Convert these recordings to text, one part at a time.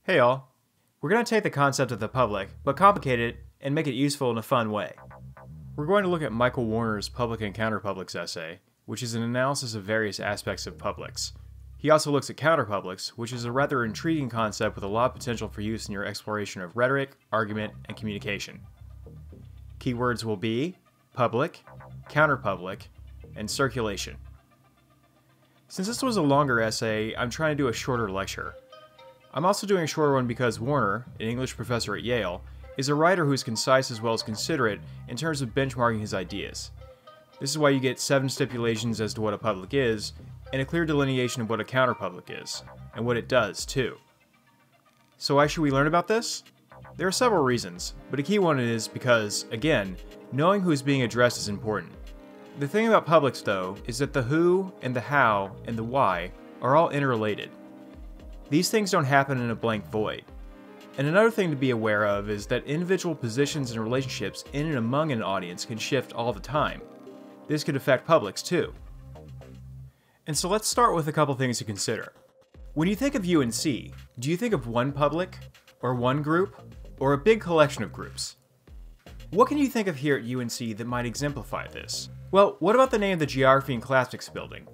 Hey all, we're going to take the concept of the public, but complicate it and make it useful in a fun way. We're going to look at Michael Warner's Public and Counterpublics essay, which is an analysis of various aspects of publics. He also looks at counterpublics, which is a rather intriguing concept with a lot of potential for use in your exploration of rhetoric, argument, and communication. Keywords will be public, counterpublic, and circulation. Since this was a longer essay, I'm trying to do a shorter lecture. I'm also doing a shorter one because Warner, an English professor at Yale, is a writer who is concise as well as considerate in terms of benchmarking his ideas. This is why you get 7 stipulations as to what a public is, and a clear delineation of what a counterpublic is, and what it does, too. So why should we learn about this? There are several reasons, but a key one is because, again, knowing who is being addressed is important. The thing about publics, though, is that the who, and the how, and the why are all interrelated. These things don't happen in a blank void. And another thing to be aware of is that individual positions and relationships in and among an audience can shift all the time. This could affect publics too. And so let's start with a couple things to consider. When you think of UNC, do you think of one public, or one group, or a big collection of groups? What can you think of here at UNC that might exemplify this? Well, what about the name of the Geography and Classics building?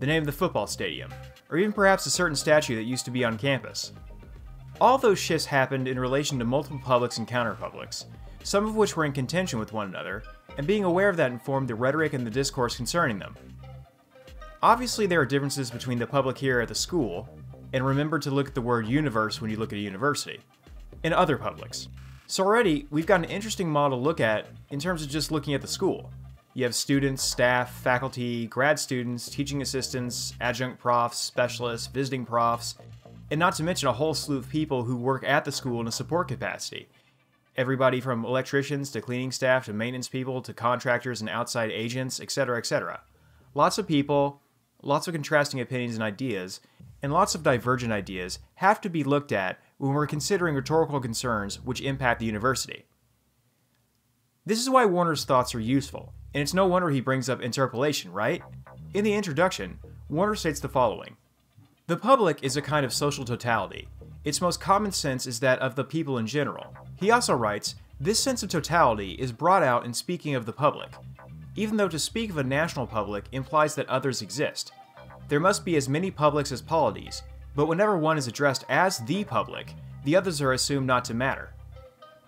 The name of the football stadium? Or even perhaps a certain statue that used to be on campus? All those shifts happened in relation to multiple publics and counterpublics, some of which were in contention with one another, and being aware of that informed the rhetoric and the discourse concerning them. Obviously there are differences between the public here at the school, and remember to look at the word universe when you look at a university, and other publics. So already, we've got an interesting model to look at in terms of just looking at the school. You have students, staff, faculty, grad students, teaching assistants, adjunct profs, specialists, visiting profs, and not to mention a whole slew of people who work at the school in a support capacity. Everybody from electricians to cleaning staff to maintenance people to contractors and outside agents, etc., etc. Lots of people, lots of contrasting opinions and ideas, and lots of divergent ideas have to be looked at when we're considering rhetorical concerns which impact the university. This is why Warner's thoughts are useful, and it's no wonder he brings up interpolation, right? In the introduction, Warner states the following. The public is a kind of social totality. Its most common sense is that of the people in general. He also writes, this sense of totality is brought out in speaking of the public, even though to speak of a national public implies that others exist. There must be as many publics as polities, but whenever one is addressed as the public, the others are assumed not to matter.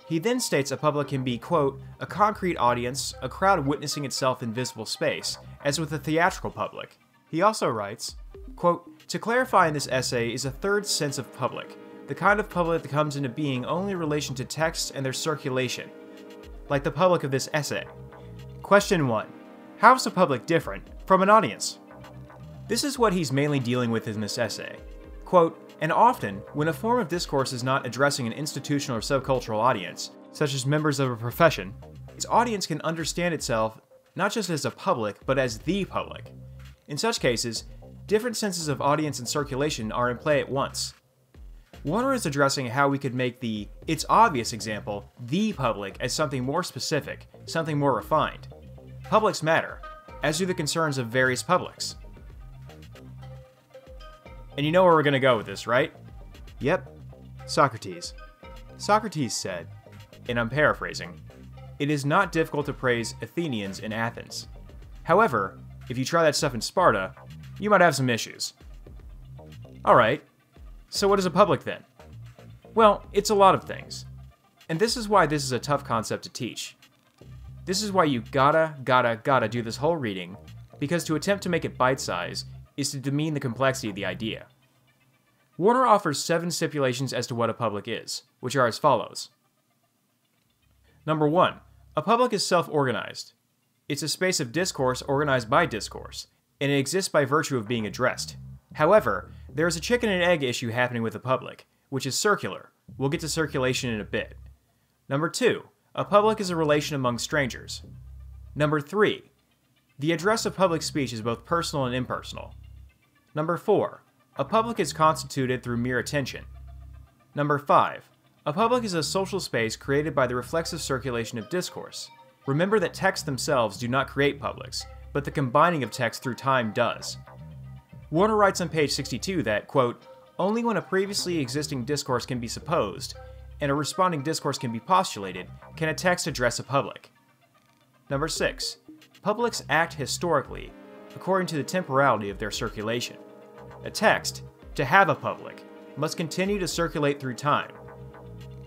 He then states a public can be, quote, a concrete audience, a crowd witnessing itself in visible space, as with a theatrical public. He also writes, quote, to clarify in this essay is a third sense of public, the kind of public that comes into being only in relation to texts and their circulation, like the public of this essay. Question 1. How is a public different from an audience? This is what he's mainly dealing with in this essay. Quote, and often, when a form of discourse is not addressing an institutional or subcultural audience, such as members of a profession, its audience can understand itself not just as a public, but as the public. In such cases, different senses of audience and circulation are in play at once. Warner is addressing how we could make the "it's obvious" example the public as something more specific, something more refined. Publics matter, as do the concerns of various publics. And you know where we're going to go with this, right? Yep, Socrates. Socrates said, and I'm paraphrasing, it is not difficult to praise Athenians in Athens. However, if you try that stuff in Sparta, you might have some issues. Alright, so what is a public then? Well, it's a lot of things. And this is why this is a tough concept to teach. This is why you gotta do this whole reading, because to attempt to make it bite-sized is to demean the complexity of the idea. Warner offers 7 stipulations as to what a public is, which are as follows. Number 1. A public is self-organized. It's a space of discourse organized by discourse, and it exists by virtue of being addressed. However, there is a chicken and egg issue happening with the public, which is circular. We'll get to circulation in a bit. Number 2. A public is a relation among strangers. Number 3. The address of public speech is both personal and impersonal. Number 4. A public is constituted through mere attention. Number 5. A public is a social space created by the reflexive circulation of discourse. Remember that texts themselves do not create publics, but the combining of text through time does. Warner writes on page 62 that, quote, only when a previously existing discourse can be supposed, and a responding discourse can be postulated, can a text address a public. Number 6. Publics act historically, according to the temporality of their circulation. A text, to have a public, must continue to circulate through time.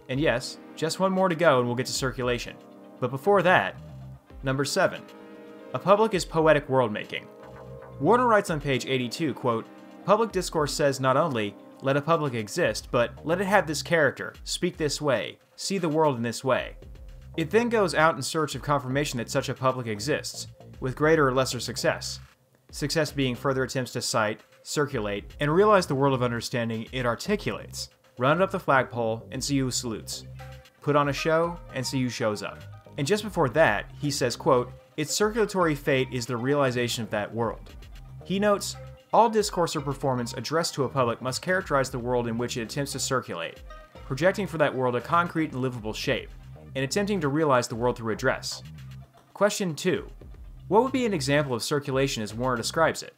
And yes, just one more to go and we'll get to circulation. But before that, number 7. A public is poetic world-making. Warner writes on page 82, quote, "Public discourse says not only, let a public exist, but let it have this character, speak this way, see the world in this way. It then goes out in search of confirmation that such a public exists, with greater or lesser success. Success being further attempts to cite, circulate, and realize the world of understanding it articulates. Run it up the flagpole and see who salutes. Put on a show and see who shows up." And just before that, he says, quote, "Its circulatory fate is the realization of that world." He notes, "All discourse or performance addressed to a public must characterize the world in which it attempts to circulate, projecting for that world a concrete and livable shape, and attempting to realize the world through address." Question 2. What would be an example of circulation as Warner describes it?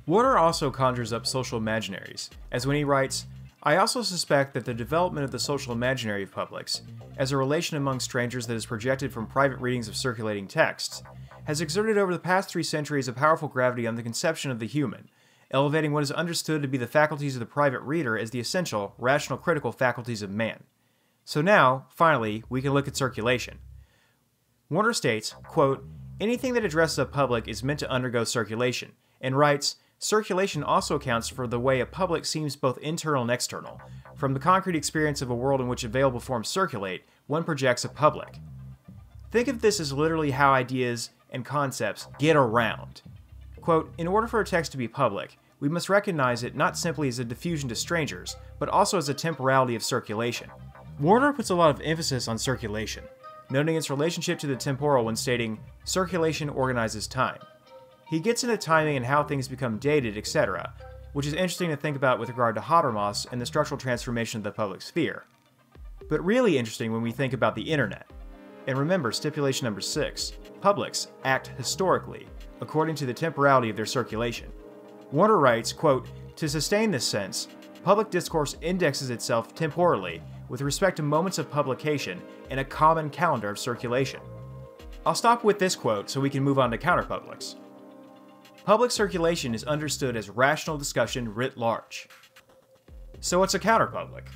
Warner also conjures up social imaginaries, as when he writes, "I also suspect that the development of the social imaginary of publics, as a relation among strangers that is projected from private readings of circulating texts, has exerted over the past 3 centuries a powerful gravity on the conception of the human, elevating what is understood to be the faculties of the private reader as the essential, rational, critical faculties of man. So now, finally, we can look at circulation." Warner states, quote, "Anything that addresses a public is meant to undergo circulation," and writes, "Circulation also accounts for the way a public seems both internal and external. From the concrete experience of a world in which available forms circulate, one projects a public." Think of this as literally how ideas and concepts get around. Quote, "In order for a text to be public, we must recognize it not simply as a diffusion to strangers, but also as a temporality of circulation." Warner puts a lot of emphasis on circulation, noting its relationship to the temporal when stating, "Circulation organizes time." He gets into timing and how things become dated, etc., which is interesting to think about with regard to Habermas and the structural transformation of the public sphere. But really interesting when we think about the internet. And remember stipulation number 6, publics act historically, according to the temporality of their circulation. Warner writes, quote, "To sustain this sense, public discourse indexes itself temporally with respect to moments of publication in a common calendar of circulation." I'll stop with this quote so we can move on to Counterpublics. Public circulation is understood as rational discussion writ large. So what's a counterpublic?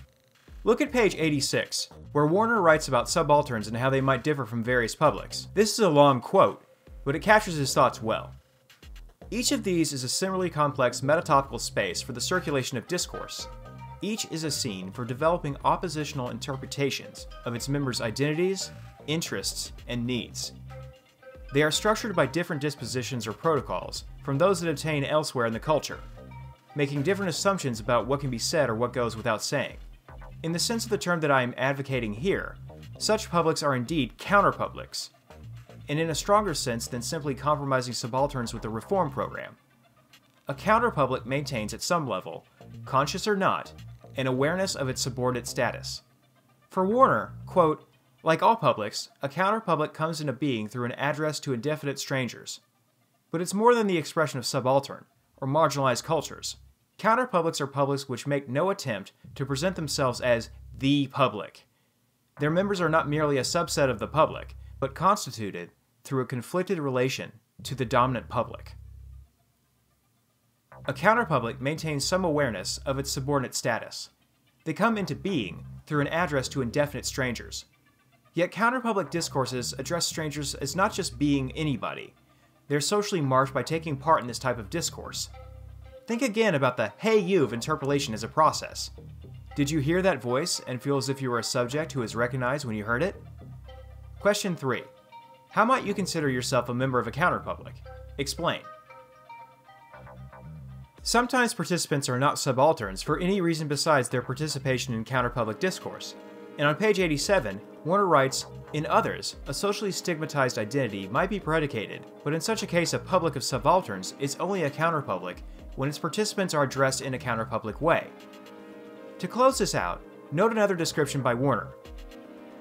Look at page 86, where Warner writes about subalterns and how they might differ from various publics. This is a long quote, but it captures his thoughts well. Each of these is a similarly complex metatopical space for the circulation of discourse. Each is a scene for developing oppositional interpretations of its members' identities, interests, and needs. They are structured by different dispositions or protocols from those that obtain elsewhere in the culture, making different assumptions about what can be said or what goes without saying. In the sense of the term that I am advocating here, such publics are indeed counterpublics, and in a stronger sense than simply compromising subalterns with a reform program. A counterpublic maintains at some level, conscious or not, an awareness of its subordinate status. For Warner, quote, "Like all publics, a counterpublic comes into being through an address to indefinite strangers. But it's more than the expression of subaltern, or marginalized cultures. Counterpublics are publics which make no attempt to present themselves as the public. Their members are not merely a subset of the public, but constituted through a conflicted relation to the dominant public." A counterpublic maintains some awareness of its subordinate status. They come into being through an address to indefinite strangers. Yet counterpublic discourses address strangers as not just being anybody. They're socially marked by taking part in this type of discourse. Think again about the "hey you" of interpolation as a process. Did you hear that voice and feel as if you were a subject who was recognized when you heard it? Question 3. How might you consider yourself a member of a counterpublic? Explain. Sometimes participants are not subalterns for any reason besides their participation in counterpublic discourse. And on page 87, Warner writes, "In others, a socially stigmatized identity might be predicated, but in such a case a public of subalterns is only a counterpublic when its participants are addressed in a counterpublic way." To close this out, note another description by Warner.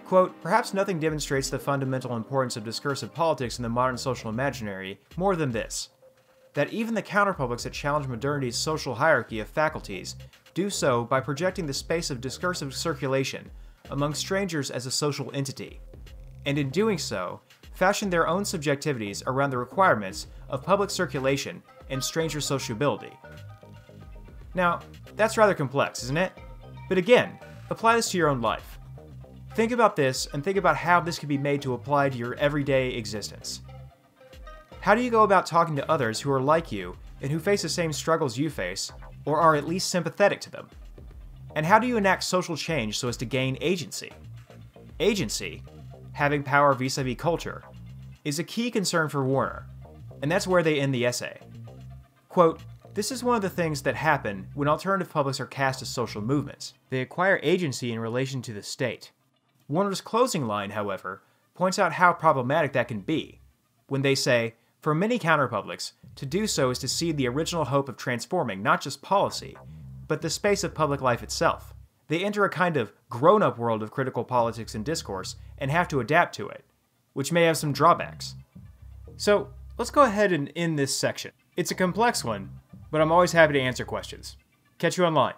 Quote, "Perhaps nothing demonstrates the fundamental importance of discursive politics in the modern social imaginary more than this. that even the counterpublics that challenge modernity's social hierarchy of faculties do so by projecting the space of discursive circulation among strangers as a social entity, and in doing so, fashion their own subjectivities around the requirements of public circulation and stranger sociability. Now, that's rather complex, isn't it? But again, apply this to your own life. Think about this and think about how this can be made to apply to your everyday existence. How do you go about talking to others who are like you and who face the same struggles you face, or are at least sympathetic to them? And how do you enact social change so as to gain agency? Agency, having power vis-a-vis culture, is a key concern for Warner, and that's where they end the essay. Quote, "This is one of the things that happen when alternative publics are cast as social movements. They acquire agency in relation to the state." Warner's closing line, however, points out how problematic that can be, when they say, for many counterpublics, to do so is to cede the original hope of transforming not just policy, but the space of public life itself. They enter a kind of grown-up world of critical politics and discourse and have to adapt to it, which may have some drawbacks. So, let's go ahead and end this section. It's a complex one, but I'm always happy to answer questions. Catch you online.